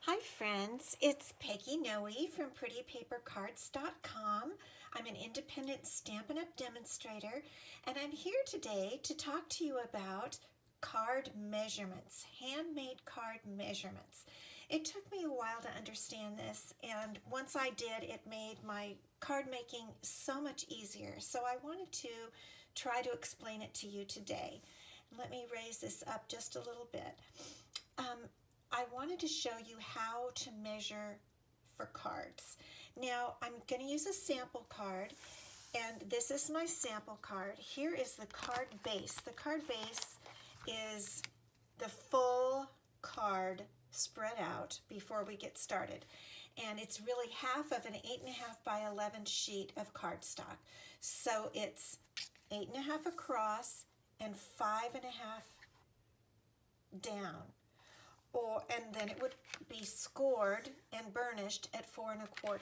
Hi friends, it's Peggy Noe from PrettyPaperCards.com. I'm an independent Stampin' Up! Demonstrator, and I'm here today to talk to you about card measurements, handmade card measurements. It took me a while to understand this, and once I did, it made my card making so much easier. So I wanted to try to explain it to you today. Let me raise this up just a little bit. I wanted to show you how to measure for cards. Now I'm going to use a sample card, and this is my sample card. Here is the card base. The card base is the full card spread out before we get started. And it's really half of an 8.5 by 11 sheet of cardstock. So it's 8.5 across and 5.5 down. And then it would be scored and burnished at 4 1/4.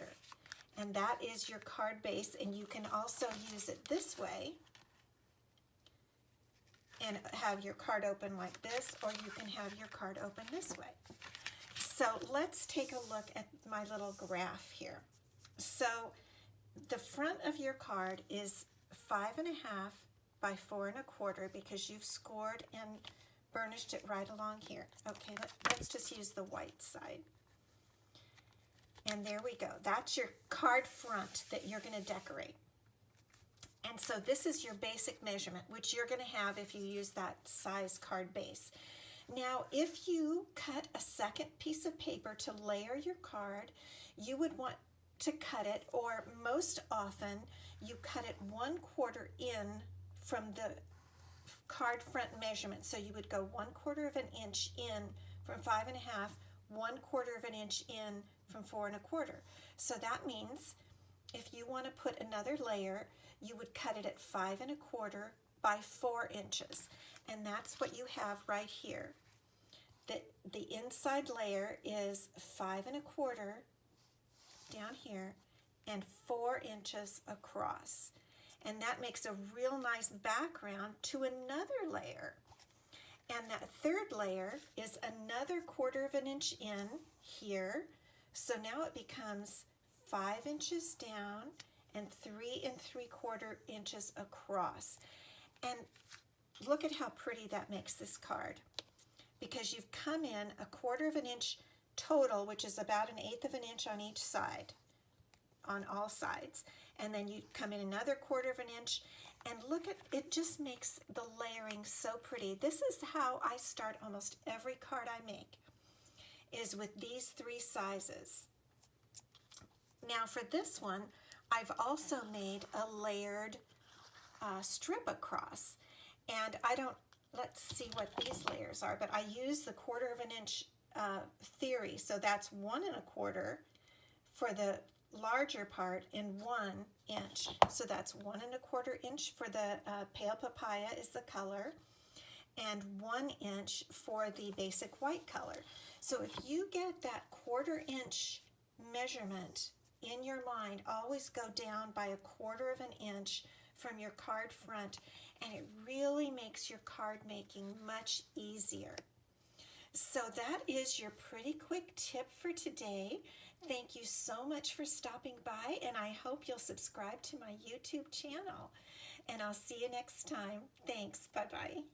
And that is your card base, and you can also use it this way and have your card open like this, or you can have your card open this way. So let's take a look at my little graph here. So the front of your card is 5.5 by 4 1/4 because you've scored and burnished it right along here. Okay, let's just use the white side. And there we go. That's your card front that you're going to decorate. And so this is your basic measurement, which you're going to have if you use that size card base. Now, if you cut a second piece of paper to layer your card, you would want to cut it, or most often you cut it 1/4 in from the card front measurement. So you would go 1/4 of an inch in from 5.5, 1/4 of an inch in from 4 1/4. So that means if you want to put another layer, you would cut it at 5 1/4 by 4 inches. And that's what you have right here. The inside layer is 5 1/4 down here and 4 inches across. And that makes a real nice background to another layer. And that third layer is another 1/4 of an inch in here. So now it becomes 5 inches down and 3 3/4 inches across. And look at how pretty that makes this card, because you've come in a 1/4 of an inch total, which is about 1/8 of an inch on each side, on all sides. And then you come in another 1/4 of an inch, and look at it, just makes the layering so pretty. This is how I start almost every card I make, is with these 3 sizes. Now for this one, I've also made a layered strip across, and let's see what these layers are, but I use the 1/4 of an inch theory, so that's 1 1/4 for the larger part and 1 inch. So that's 1 1/4 inch for the pale papaya is the color, and 1 inch for the basic white color. So if you get that 1/4 inch measurement in your mind, always go down by a 1/4 of an inch from your card front, and it really makes your card making much easier. So that is your pretty quick tip for today. Thank you so much for stopping by, and I hope you'll subscribe to my YouTube channel. And I'll see you next time. Thanks. Bye-bye.